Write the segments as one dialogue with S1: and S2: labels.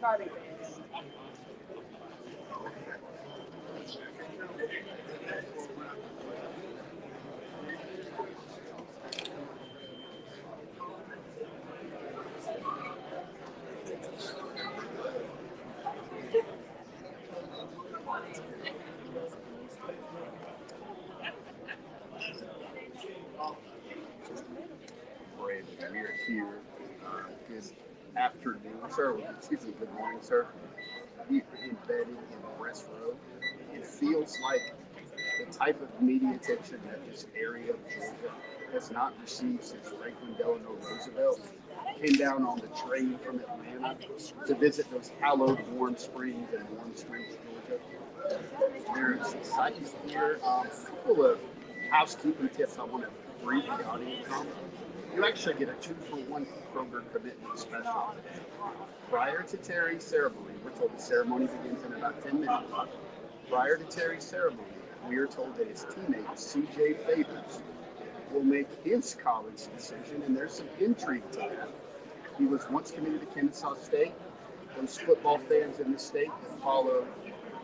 S1: We're here. Good afternoon, sir. Excuse me, good morning, sir. We're embedded in the rest row. It feels like the type of media attention that this area of Georgia has not received since Franklin Delano Roosevelt came down on the train from Atlanta to visit those hallowed Warm Springs and Warm Springs, Georgia. There's excitement here. A couple of housekeeping tips I want to brief the audience on. You actually get a 2-for-1 Kroger commitment special today. Prior to Terry's ceremony, we're told the ceremony begins in about 10 minutes. Prior to Terry's ceremony, we are told that his teammate, C.J. Favors, will make his college decision, and there's some intrigue to that. He was once committed to Kennesaw State. Those football fans in the state that follow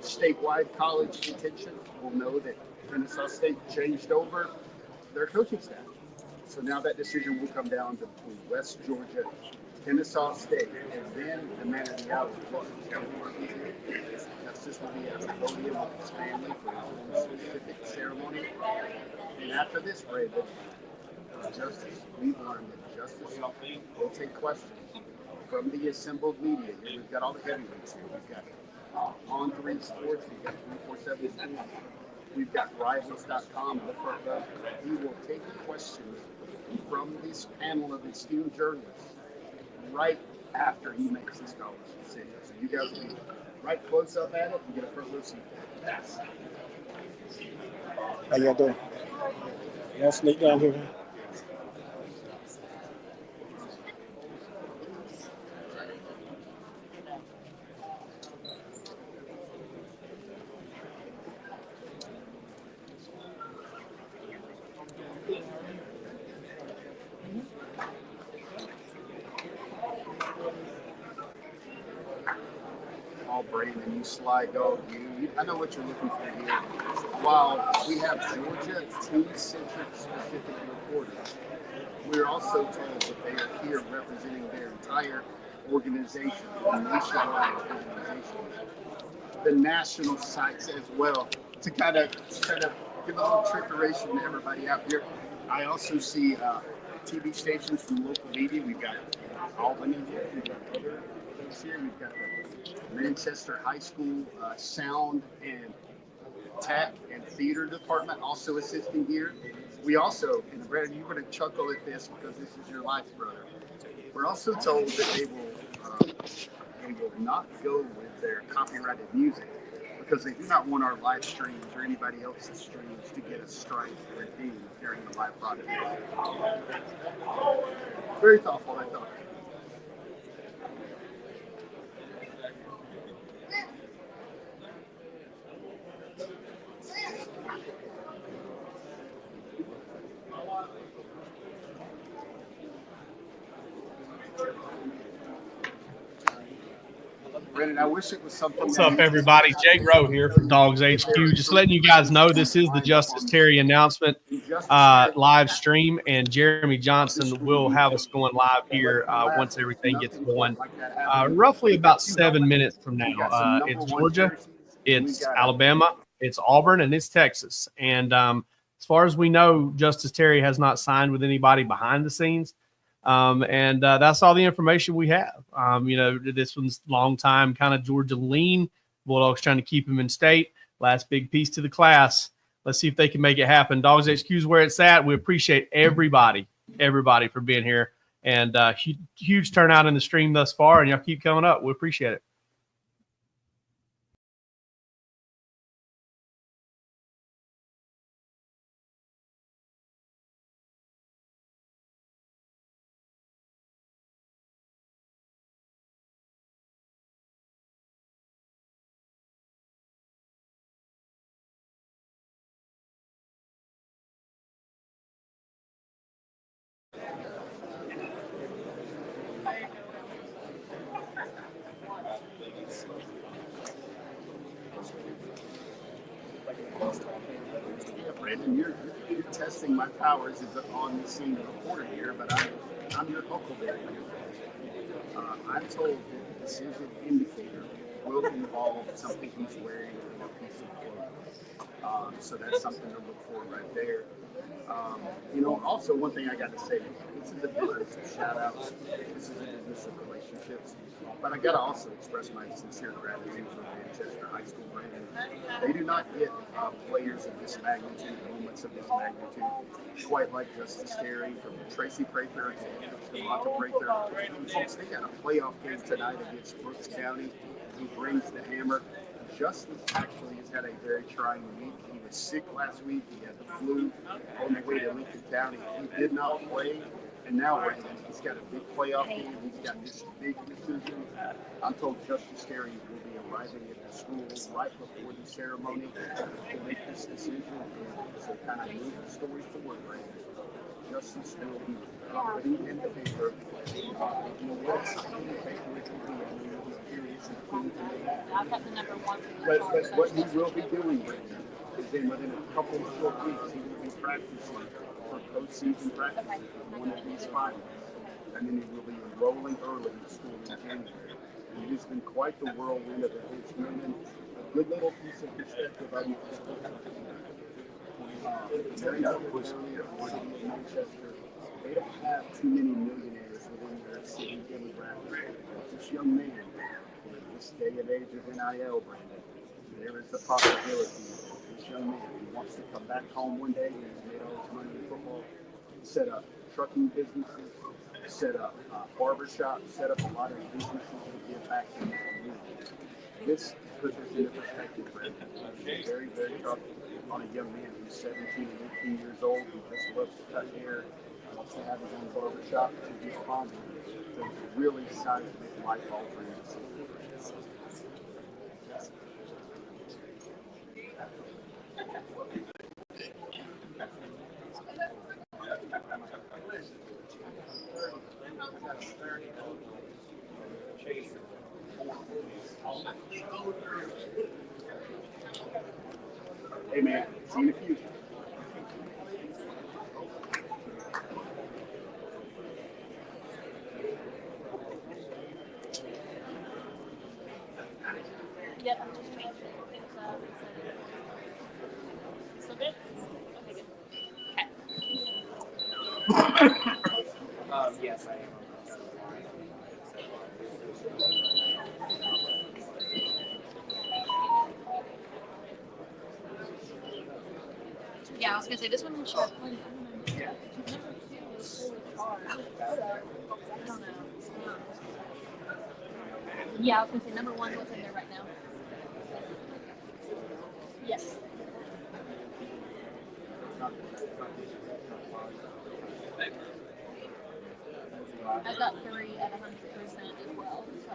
S1: statewide college attention will know that Kennesaw State changed over their coaching staff. So now that decision will come down to between West Georgia, Kennesaw State, and then the man of the hour, Justus will be at the podium with his family for his own specific ceremony. And after this, Brandon, Justus, we've learned that Justus will take questions from the assembled media. Here we've got all the heavyweights here. We've got On 3 Sports, we've got 347 Sports, we've got Rivals.com in the front row. He will take questions from this panel of esteemed journalists right after he makes his college decision. So you guys will be right close up at it and get a front row seat.
S2: How y'all doing? Y'all sneak down here.
S1: Brandon, you sly dog, you. I know what you're looking for here. While we have Georgia team-centric specific reporters, we're also told that they are here representing their entire organization, the nationwide organization, the national sites as well, to kind of give a little trickeration to everybody out here. I also see TV stations from local media. We've got Auburn here, we've got other things here, we've got the Manchester High School sound and tech and theater department also assisting here. We also, and Brandon, you're going to chuckle at this because this is your life, brother. We're also told that they will not go with their copyrighted music because they do not want our live streams or anybody else's streams to get a strike redeemed during the live broadcast. Very thoughtful, I thought. Brennan, I wish it was something.
S3: What's up, everybody? Jake Rowe here from Dawgs HQ. Just letting you guys know this is the Justus Terry announcement live stream, and Jeremy Johnson will have us going live here once everything gets going. Roughly about 7 minutes from now. It's Georgia, it's Alabama, it's Auburn, and it's Texas. And as far as we know, Justus Terry has not signed with anybody behind the scenes. And that's all the information we have. This one's long time kind of Georgia lean. Bulldogs trying to keep him in state. Last big piece to the class. Let's see if they can make it happen. Dawgs HQ is where it's at. We appreciate everybody for being here. And huge turnout in the stream thus far. And y'all keep coming up. We appreciate it.
S1: Brandon, you're testing my powers as an on-the-scene reporter here, but I'm your huckleberry. I'm told that the decision indicator will involve something he's wearing in a piece of clothing. So that's something to look for right there. Also one thing I got to say, this is a business of shout outs. This is a business of relationships. But I got to also express my sincere gratitude for Manchester High School Brandon. They do not get players of this magnitude, moments of this magnitude, quite like Justus Terry, from Tracy Prather to Devonta Prather. Folks, they got a playoff game tonight against Brooks County. He brings the hammer. Justus actually has had a very trying week. He was sick last week. He had the flu on the way to Lincoln County. He did not play. And now he's got a big playoff game. He's got this big decision. I'm told Justus Terry will be arriving at the school right before the ceremony to make this decision. So kind of move the story forward, Brandon. Justus will be putting in the paper. What's in the paper, which will be, he's curious and keen to know.
S4: I've got the number one.
S1: But what he will be doing, Brandon, is then within a couple of short weeks, he will be practicing for postseason practice for one of these finals. And then he will be enrolling early in school in January. And it has been quite the whirlwind of it. It's been a good little piece of perspective on Manchester. They don't have too many millionaires within their city demographic. This young man, in this day and age of NIL, Brandon, there is the possibility that this young man who wants to come back home one day and has made all his money in football, set up trucking businesses, set up barber shops, set up a lot of businesses to give back to the community. This puts us into perspective, Brandon. It's very, very tough on a young man who's 17 and 18 years old, who just loves to cut hair, wants to have his own barber shop, to respond to really seismic, life-altering decisions. Hey man, see you in the future.
S4: Yep, I'm just changing it. It's still good? Okay, good.
S5: Yes, I am.
S4: Yeah, I was gonna say this one should have plenty.
S5: Yeah.
S4: I don't know. Yeah, I was gonna say number one was in there right now. Yes. I got 3 at 100% as well. So.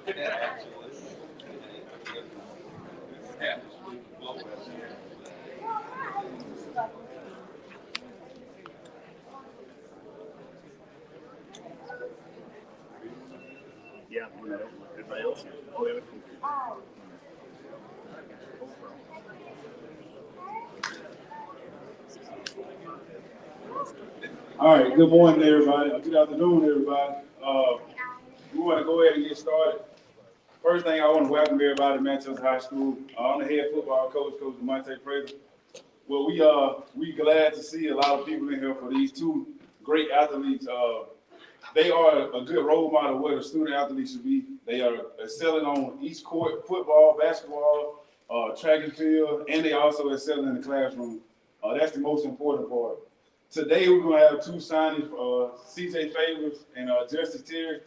S1: Yeah, everybody else. Oh, yeah.
S5: All right, good morning, everybody. Good afternoon, everybody. We want to go ahead and get started. First thing, I want to welcome everybody to Manchester High School. I'm the head football coach, Coach DeMonte Fraser. Well, we glad to see a lot of people in here for these two great athletes. They are a good role model of what a student athlete should be. They are excelling on each court, football, basketball, track and field, and they also excel in the classroom. That's the most important part. Today, we're going to have two signings, CJ Favors and Justus Terry.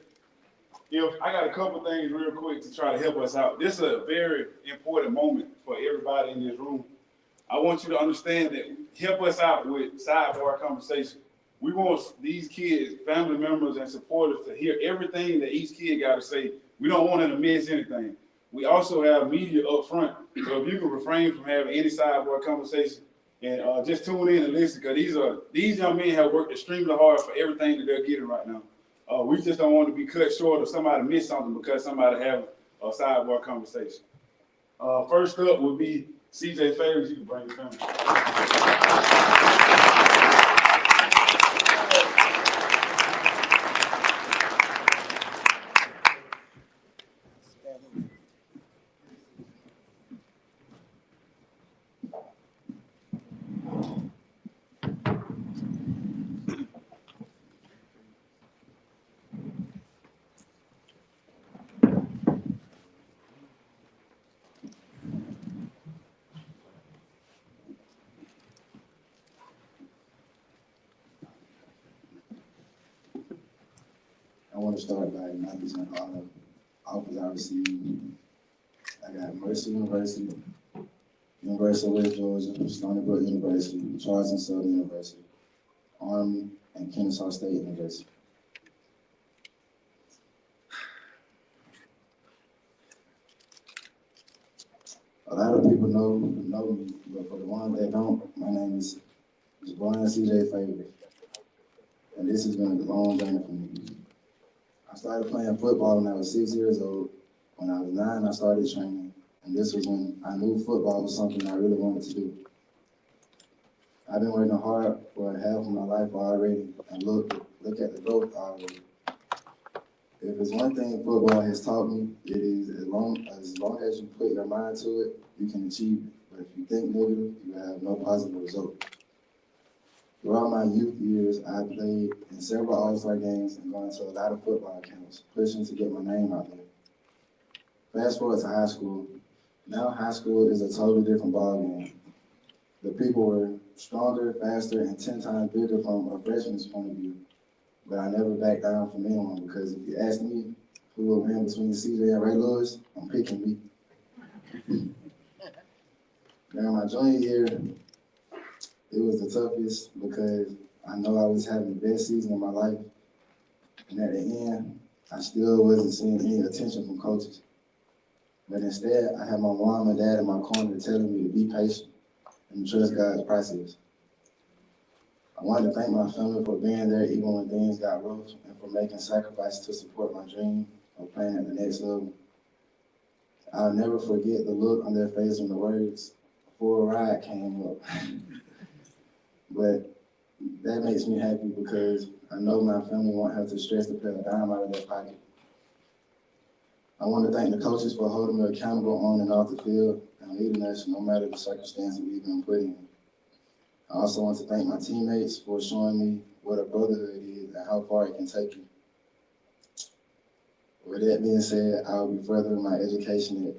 S5: I got a couple things real quick to try to help us out. This is a very important moment for everybody in this room. I want you to understand that help us out with sidebar conversation. We want these kids, family members, and supporters to hear everything that each kid got to say. We don't want them to miss anything. We also have media up front, so if you can refrain from having any sidebar conversation and just tune in and listen, because these young men have worked extremely hard for everything that they're getting right now. We just don't want to be cut short or somebody miss something because somebody have a sidebar conversation. First up would be CJ Favors. You can bring your family.
S6: I want to start by acknowledging all the offers I received. I got Mercer University, University of West Georgia, Stony Brook University, Charles and Southern University, Army, and Kennesaw State University. A lot of people know me, but for the ones that don't, my name is Brian CJ Favors, and this has been a long journey for me. I started playing football when I was 6 years old. When I was 9, I started training, and this was when I knew football was something I really wanted to do. I've been working hard for half of my life already, and look at the growth already. If it's one thing football has taught me, it is as long as you put your mind to it, you can achieve it. But if you think negative, you have no positive result. Throughout my youth years, I played in several All-Star games and gone to a lot of football camps, pushing to get my name out there. Fast forward to high school. Now high school is a totally different ballgame. The people were stronger, faster, and 10 times bigger from a freshman's point of view. But I never backed down from anyone because if you ask me who will win between CJ and Ray Lewis, I'm picking me. During my junior year, it was the toughest because I know I was having the best season of my life. And at the end, I still wasn't seeing any attention from coaches. But instead, I had my mom and dad in my corner telling me to be patient and trust God's process. I wanted to thank my family for being there even when things got rough and for making sacrifices to support my dream of playing at the next level. I'll never forget the look on their face when the words "full ride" came up. But that makes me happy because I know my family won't have to stress to pay a dime out of their pocket. I want to thank the coaches for holding me accountable on and off the field and leading us no matter the circumstances we've been put in. I also want to thank my teammates for showing me what a brotherhood is and how far it can take you. With that being said, I will be furthering my education at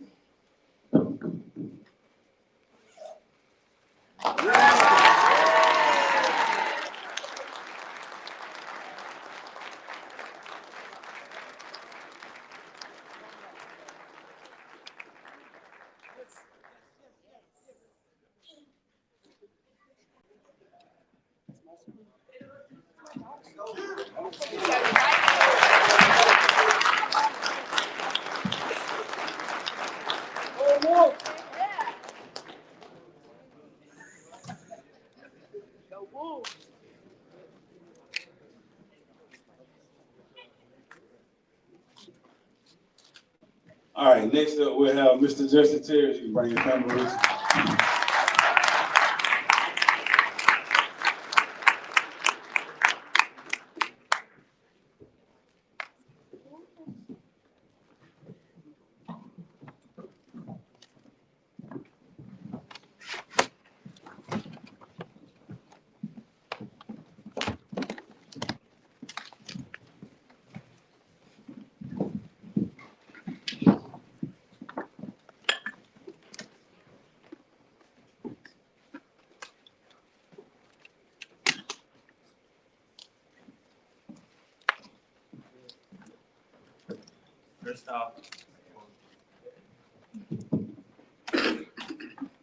S5: All right, next up we'll have Mr. Justus Terry. You can bring your family with you.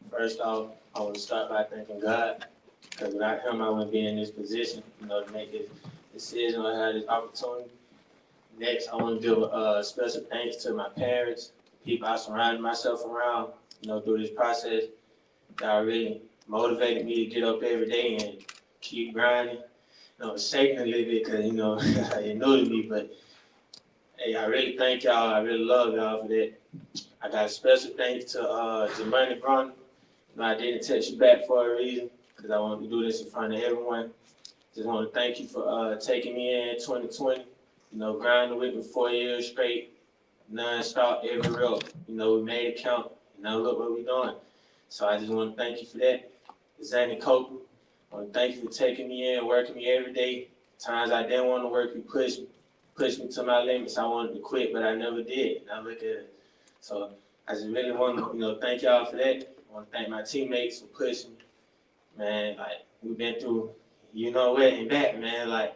S7: First off, I want to start by thanking God, because without Him, I wouldn't be in this position, to make this decision or have this opportunity. Next, I want to give a special thanks to my parents, people I surrounded myself around, through this process. That really motivated me to get up every day and keep grinding. Shaking a little bit because, you're new to me, but hey, I really thank y'all. I really love y'all for that. I got a special thanks to Jermaine Brown. I didn't text you back for a reason, because I wanted to do this in front of everyone. Just want to thank you for taking me in 2020, grinding with me 4 years straight, non-stop, every row. We made it count, and now look what we're doing. So I just want to thank you for that. Zanny Copeland, I want to thank you for taking me in, working me every day. Times I didn't want to work, you pushed me to my limits. I wanted to quit, but I never did. Now look at it. So I just really want to, thank y'all for that. I want to thank my teammates for pushing me. Man, we've been through, what, and back, man.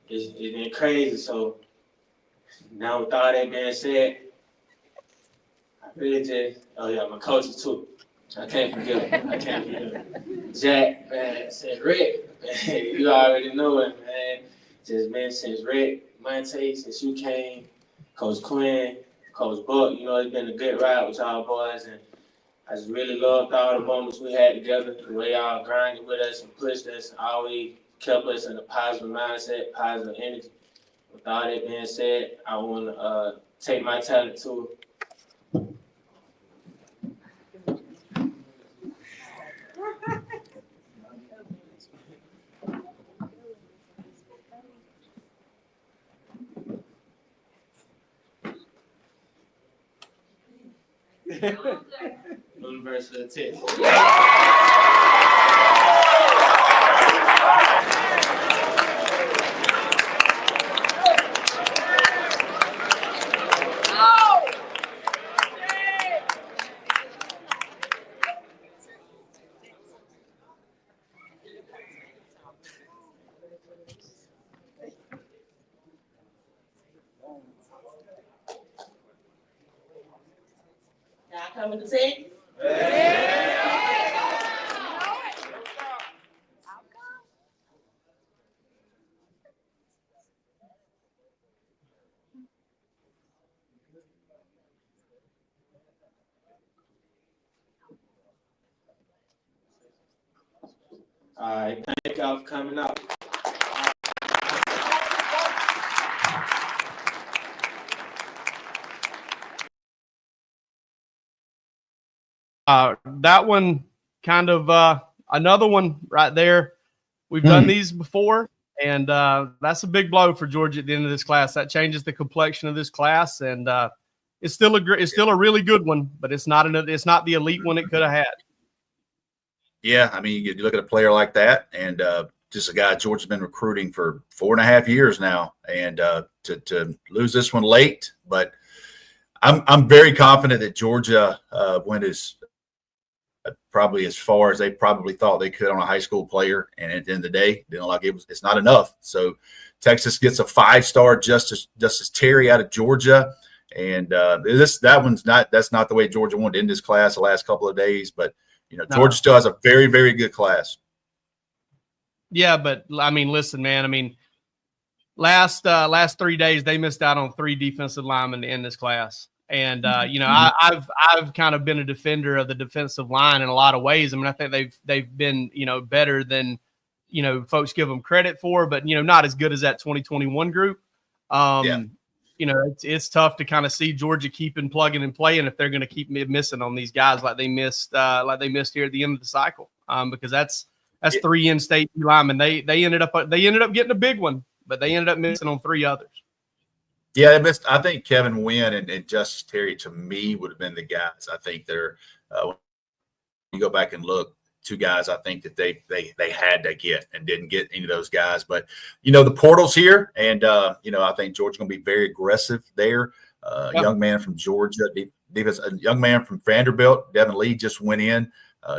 S7: It's been crazy. So now with all that being said, I really just, my coaches too. I can't forget him. Jack, man, since Rick, man, you already know it, man. Just been since Rick, Monte, since you came, Coach Quinn, Coach Buck, it's been a good ride with y'all boys, and I just really loved all the moments we had together, the way y'all grinded with us and pushed us and always kept us in a positive mindset, positive energy. With all that being said, I want to take my talent to University of Texas.
S8: Y'all coming to Texas?
S7: All right, thank y'all for coming out.
S3: That one kind of another one right there. We've done these before, and that's a big blow for Georgia at the end of this class. That changes the complexion of this class, and it's still a really good one, but it's not the elite one it could have had.
S9: Yeah, I mean, you look at a player like that, and just a guy Georgia's been recruiting for 4.5 years now, and to lose this one late, but I'm very confident that Georgia went probably as far as they probably thought they could on a high school player, and at the end of the day, it's not enough. So Texas gets a 5-star Justus Terry out of Georgia, and that's not the way Georgia wanted to end this class the last couple of days, but. Georgia still has a very, very good class. Yeah, but
S3: I mean, listen, man. I mean, last 3 days they missed out on 3 defensive linemen in this class, and I've kind of been a defender of the defensive line in a lot of ways. I mean, I think they've been better than folks give them credit for, but not as good as that 2021 group. it's tough to kind of see Georgia keeping plugging and playing if they're going to keep missing on these guys like they missed here at the end of the cycle. Because that's 3 in-state linemen. They ended up getting a big one, but they ended up missing on 3 others.
S9: Yeah, they missed. I think Kevin Wynn and Justus Terry, to me, would have been the guys. I think they're when you go back and look, 2 guys I think that they had to get and didn't get any of those guys. But, the portal's here, and, I think Georgia's going to be very aggressive there. Young man from Georgia, a young man from Vanderbilt, Devin Lee, just went in.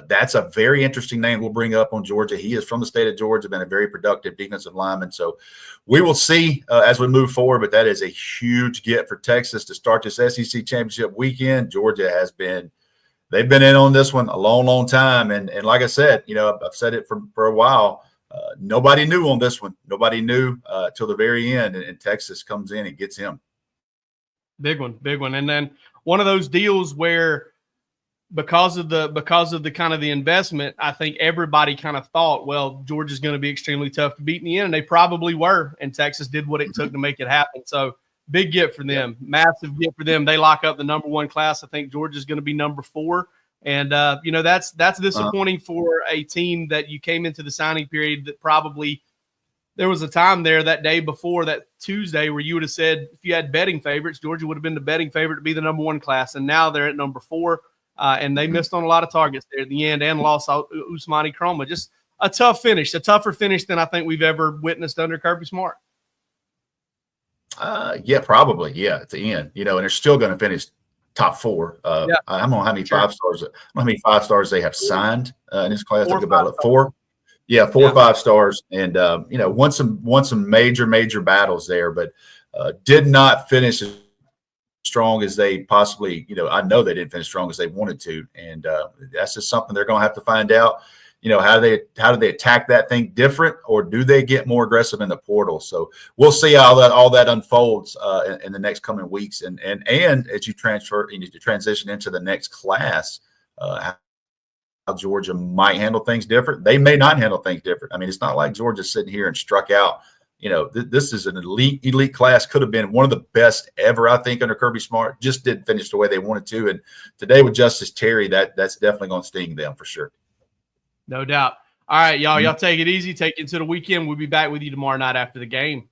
S9: That's a very interesting name we'll bring up on Georgia. He is from the state of Georgia, been a very productive defensive lineman. So we will see as we move forward, but that is a huge get for Texas to start this SEC championship weekend. Georgia they've been in on this one a long, long time. And like I said, I've said it for a while. Nobody knew on this one. Nobody knew till the very end, and Texas comes in and gets him.
S3: Big one. And then one of those deals where because of the kind of the investment, I think everybody kind of thought, well, Georgia's going to be extremely tough to beat in the end, and they probably were. And Texas did what it took to make it happen. So big get for them, massive get for them. They lock up the number 1 class. I think Georgia's going to be number 4, and that's disappointing for a team that you came into the signing period that probably there was a time there that day before that Tuesday where you would have said if you had betting favorites, Georgia would have been the betting favorite to be the number 1 class, and now they're at number 4. And they missed on a lot of targets there at the end and lost Usmani Chroma. Just a tough finish, a tougher finish than I think we've ever witnessed under Kirby Smart.
S9: Yeah, probably. Yeah, at the end, and they're still going to finish top 4. I don't know how many 5-stars. I don't know how many 5-stars they have signed in this class. Think about it. 4. Yeah, 4 5-stars, and won some major battles there, but did not finish as strong as they possibly, I know they didn't finish strong as they wanted to, and that's just something they're going to have to find out. How do they attack that thing different, or do they get more aggressive in the portal? So we'll see how all that unfolds in the next coming weeks, and as you transition into the next class, how Georgia might handle things different. They may not handle things different. I mean, it's not like Georgia's sitting here and struck out. This is an elite class. Could have been one of the best ever, I think, under Kirby Smart. Just didn't finish the way they wanted to. And today with Justus Terry, that's definitely going to sting them for sure.
S3: No doubt. All right, y'all take it easy. Take it into the weekend. We'll be back with you tomorrow night after the game.